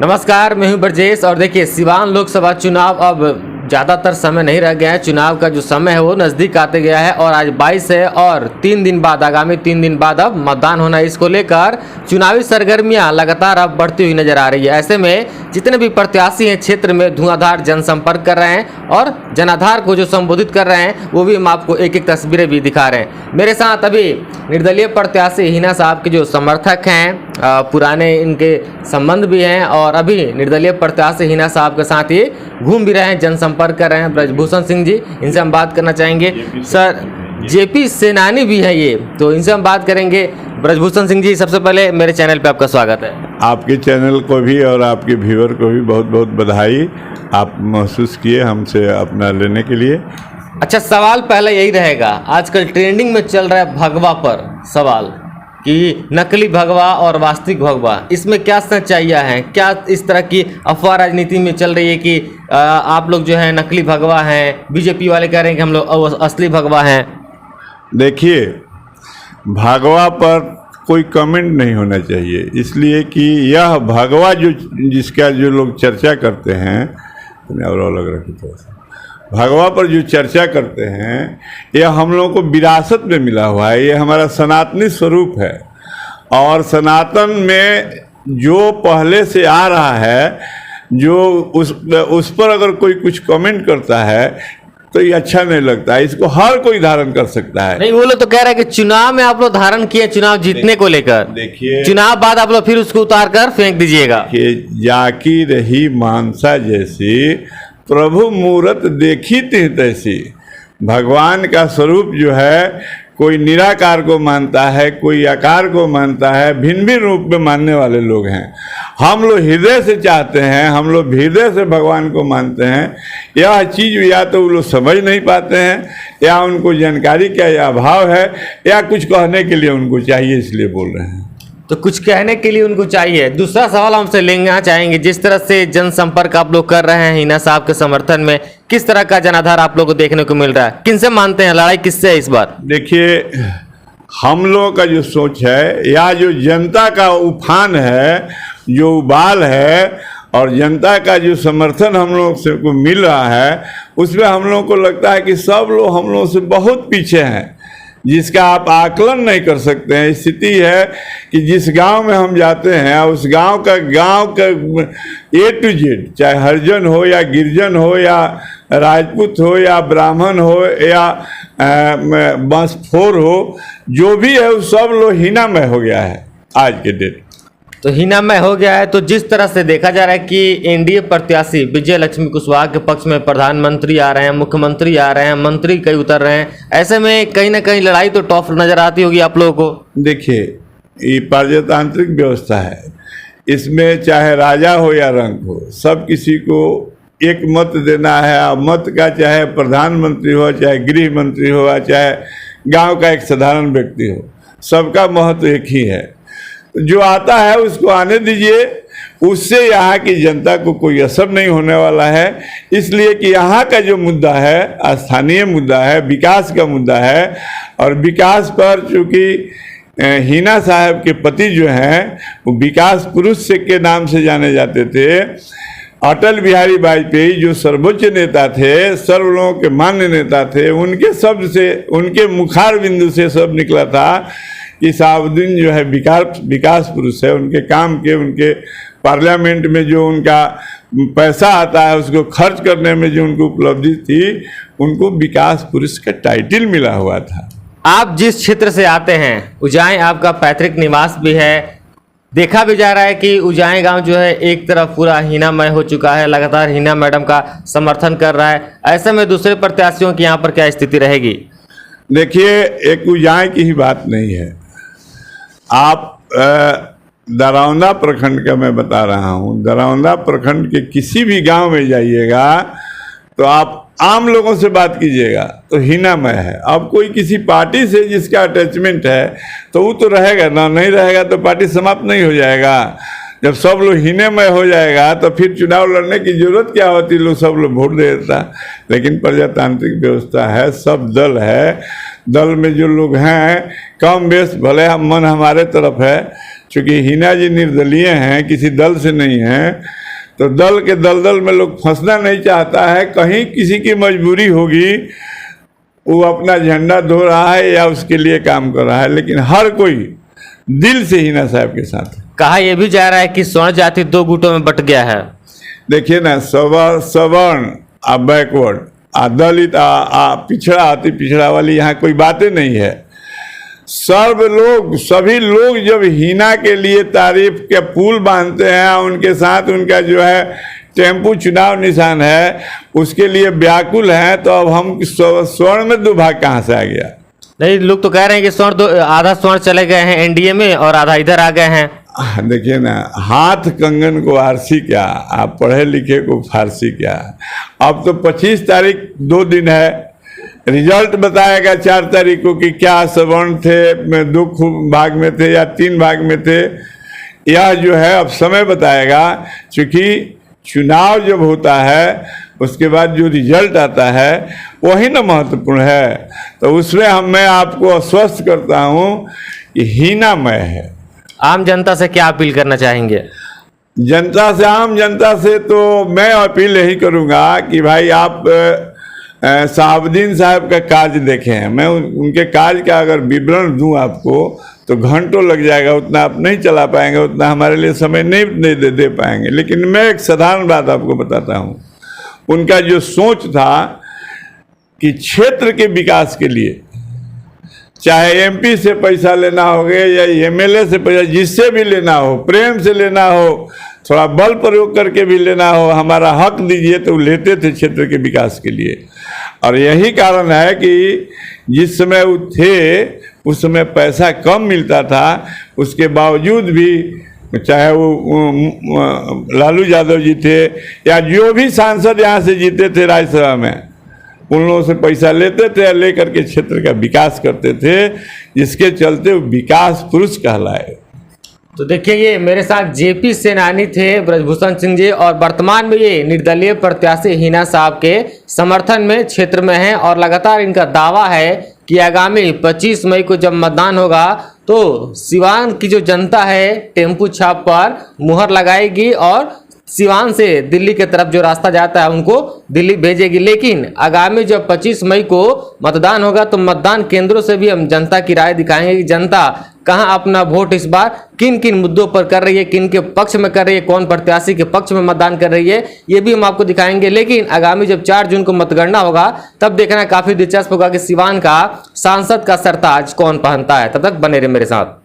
नमस्कार, मैं हूं ब्रजेश और देखिए सिवान लोकसभा चुनाव अब ज़्यादातर समय नहीं रह गया है। चुनाव का जो समय है वो नज़दीक आते गया है और आज 22 है और 3 दिन बाद आगामी 3 दिन बाद अब मतदान होना है। इसको लेकर चुनावी सरगर्मियां लगातार अब बढ़ती हुई नजर आ रही है। ऐसे में जितने भी प्रत्याशी हैं क्षेत्र में धुआंधार जनसंपर्क कर रहे हैं और जनाधार को जो संबोधित कर रहे हैं वो भी हम आपको एक एक तस्वीरें भी दिखा रहे हैं। मेरे साथ अभी निर्दलीय प्रत्याशी हिना साहब के जो समर्थक हैं, पुराने इनके संबंध भी हैं और अभी निर्दलीय प्रत्याशी हिना साहब के साथ ये घूम भी रहे हैं, जनसंपर्क कर रहे हैं। ब्रजभूषण सिंह जी, इनसे हम बात करना चाहेंगे। सर, जेपी सेनानी भी है ये, तो इनसे हम बात करेंगे। ब्रजभूषण सिंह जी, सबसे पहले मेरे चैनल पे आपका स्वागत है। आपके चैनल को भी और आपके व्यूअर को भी बहुत बहुत बधाई। आप महसूस किए हमसे अपना लेने के लिए। अच्छा, सवाल पहले यही रहेगा, आजकल ट्रेंडिंग में चल रहा है भगवा पर सवाल कि नकली भगवा और वास्तविक भगवा, इसमें क्या सच्चाइयाँ हैं? क्या इस तरह की अफवाह राजनीति में चल रही है कि आप लोग जो है नकली भगवा हैं, बीजेपी वाले कह रहे हैं कि हम लोग असली भगवा हैं? देखिए, भगवा पर कोई कमेंट नहीं होना चाहिए, इसलिए कि यह भगवा जिसका जो लोग चर्चा करते हैं, और अलग रखी थोड़ा सा, भगवा पर जो चर्चा करते हैं यह हम लोगों को विरासत में मिला हुआ है। ये हमारा सनातनी स्वरूप है और सनातन में जो पहले से आ रहा है, जो उस पर अगर कोई कुछ कमेंट करता है तो ये अच्छा नहीं लगता है। इसको हर कोई धारण कर सकता है। नहीं, वो लोग तो कह रहे हैं कि चुनाव में आप लोग धारण किए, चुनाव जीतने को लेकर। देखिए, चुनाव बाद आप लोग फिर उसको उतार कर फेंक दीजिएगा कि जाकी रही मानसा जैसी, प्रभु मूरत देखी थी तैसी। भगवान का स्वरूप जो है, कोई निराकार को मानता है, कोई आकार को मानता है, भिन्न भिन्न रूप में मानने वाले लोग हैं। हम लोग हृदय से चाहते हैं, हम लोग हृदय से भगवान को मानते हैं। यह चीज़ या तो वो लोग समझ नहीं पाते हैं, या उनको जानकारी का या अभाव है, या कुछ कहने के लिए उनको चाहिए, इसलिए बोल रहे हैं। तो कुछ कहने के लिए उनको चाहिए। दूसरा सवाल हमसे लेना चाहेंगे, जिस तरह से जनसंपर्क आप लोग कर रहे हैं हिना साहब के समर्थन में, किस तरह का जनाधार आप लोग को देखने को मिल रहा है? किनसे मानते हैं, लड़ाई किससे है इस बार? देखिए, हम लोगों का जो सोच है या जो जनता का उफान है, जो उबाल है, और जनता का जो समर्थन हम लोग से को मिल रहा है, उसमें हम लोग को लगता है कि सब लोग हम लोग से बहुत पीछे हैं, जिसका आप आकलन नहीं कर सकते हैं। स्थिति है कि जिस गांव में हम जाते हैं, उस गांव का A to Z, चाहे हरिजन हो या गिरजन हो या राजपूत हो या ब्राह्मण हो या बंसफोर हो, जो भी है वो सब लोग हीनामय हो गया है आज के डेट। तो हीनामय हो गया है। तो जिस तरह से देखा जा रहा है कि एनडीए प्रत्याशी विजय लक्ष्मी कुशवाहा के पक्ष में प्रधानमंत्री आ रहे हैं, मुख्यमंत्री आ रहे हैं, मंत्री कई उतर रहे हैं, ऐसे में कहीं ना कहीं लड़ाई तो टॉफ नजर आती होगी आप लोगों को। देखिए, ये प्रजातांत्रिक व्यवस्था है, इसमें चाहे राजा हो या रंक हो, सब किसी को एक मत देना है। मत का चाहे प्रधानमंत्री हो, चाहे गृह मंत्री हो, चाहे गाँव का एक साधारण व्यक्ति हो, सबका महत्व एक ही है। जो आता है उसको आने दीजिए, उससे यहाँ की जनता को कोई असर नहीं होने वाला है। इसलिए कि यहाँ का जो मुद्दा है स्थानीय मुद्दा है, विकास का मुद्दा है, और विकास पर चूँकि हिना साहब के पति जो हैं वो विकास पुरुष से के नाम से जाने जाते थे। अटल बिहारी वाजपेयी जो सर्वोच्च नेता थे, सर्व लोगों के मान्य नेता थे, उनके शब्द से, उनके मुखार बिंदु से सब निकला था कि साहबुद्दीन जो है विकास पुरुष है। उनके काम के, उनके पार्लियामेंट में जो उनका पैसा आता है उसको खर्च करने में जो उनको उपलब्धि थी, उनको विकास पुरुष का टाइटल मिला हुआ था। आप जिस क्षेत्र से आते हैं, उजाएं आपका पैतृक निवास भी है। देखा भी जा रहा है कि उजाएं गांव जो है एक तरफ पूरा हीनामय हो चुका है, लगातार हिना मैडम का समर्थन कर रहा है। ऐसे में दूसरे प्रत्याशियों की यहाँ पर क्या स्थिति रहेगी? देखिए, एक उजाएं की ही बात नहीं है। आप दरौंदा प्रखंड का मैं बता रहा हूँ, दरौंदा प्रखंड के किसी भी गांव में जाइएगा तो आप आम लोगों से बात कीजिएगा तो हीनामय है। अब कोई किसी पार्टी से जिसका अटैचमेंट है तो वो तो रहेगा ना, नहीं रहेगा तो पार्टी समाप्त नहीं हो जाएगा। जब सब लोग हीनेमय हो जाएगा तो फिर चुनाव लड़ने की जरूरत क्या होती, लोग सब लोग वोट दे देता। लेकिन प्रजातांत्रिक व्यवस्था है, सब दल है, दल में जो लोग हैं कम बेश, भले हम मन हमारे तरफ है, चूँकि हिना जी निर्दलीय हैं, किसी दल से नहीं हैं, तो दल के दलदल में लोग फंसना नहीं चाहता है। कहीं किसी की मजबूरी होगी, वो अपना झंडा धो रहा है या उसके लिए काम कर रहा है, लेकिन हर कोई दिल से हिना साहब के साथ है। कहा यह भी जा रहा है कि स्वर्ण जाति 2 गुटों में बट गया है। देखिए ना, सवर्ण आ बैकवर्ड आ दलित आ पिछड़ा अति पिछड़ा वाली यहाँ कोई बातें नहीं है। सभी लोग जब हिना के लिए तारीफ के पुल बांधते हैं, उनके साथ उनका जो है टेम्पू चुनाव निशान है, उसके लिए व्याकुल हैं, तो अब हम स्वर्ण में 2 भाग कहाँ से आ गया? नहीं, लोग तो कह रहे हैं कि आधा स्वर्ण चले गए हैं एनडीए में और आधा इधर आ गए हैं। देखिए ना, हाथ कंगन को आरसी क्या, आप पढ़े लिखे को फारसी क्या। अब तो 25 तारीख 2 दिन है, रिजल्ट बताएगा 4 तारीख को कि क्या सवर्ण थे, 2 भाग में थे या 3 भाग में थे। यह जो है अब समय बताएगा, क्योंकि चुनाव जब होता है उसके बाद जो रिजल्ट आता है वही ना महत्वपूर्ण है। तो उसमें मैं आपको आश्वस्त करता हूँ कि हीनामय है। आम जनता से क्या अपील करना चाहेंगे? आम जनता से तो मैं अपील यही करूँगा कि भाई आप शहाबुद्दीन साहब का कार्य देखें। मैं उनके कार्य का अगर विवरण दूं आपको तो घंटों लग जाएगा, उतना आप नहीं चला पाएंगे, उतना हमारे लिए समय नहीं दे पाएंगे। लेकिन मैं एक साधारण बात आपको बताता हूं। उनका जो सोच था कि क्षेत्र के विकास के लिए, चाहे एमपी से पैसा लेना हो गया या एमएलए से पैसा, जिससे भी लेना हो, प्रेम से लेना हो, थोड़ा बल प्रयोग करके भी लेना हो, हमारा हक दीजिए, तो लेते थे क्षेत्र के विकास के लिए। और यही कारण है कि जिस समय वो थे उस समय पैसा कम मिलता था, उसके बावजूद भी चाहे वो लालू यादव जी थे या जो भी सांसद यहाँ से जीते थे राज्यसभा में, उन लोगों से पैसा लेते थे, लेकर के क्षेत्र का विकास करते थे, जिसके चलते वो विकास पुरुष कहलाए। तो देखिए, ये मेरे साथ जेपी सेनानी थे ब्रजभूषण सिंह जी, और वर्तमान में ये निर्दलीय प्रत्याशी हिना साहब के समर्थन में क्षेत्र में हैं, और लगातार इनका दावा है कि आगामी 25 मई को जब मतदान होगा तो सिवान की जो जनता है टेम्पू छाप पर मुहर लगाएगी और सिवान से दिल्ली की तरफ जो रास्ता जाता है उनको दिल्ली भेजेगी। लेकिन आगामी जब 25 मई को मतदान होगा तो मतदान केंद्रों से भी हम जनता की राय दिखाएंगे कि जनता कहां अपना वोट इस बार किन किन मुद्दों पर कर रही है, किन के पक्ष में कर रही है, कौन प्रत्याशी के पक्ष में मतदान कर रही है, ये भी हम आपको दिखाएंगे। लेकिन आगामी जब 4 जून को मतगणना होगा तब देखना काफी दिलचस्प होगा कि सिवान का सांसद का सरताज कौन पहनता है। तब तक बने रहे मेरे साथ।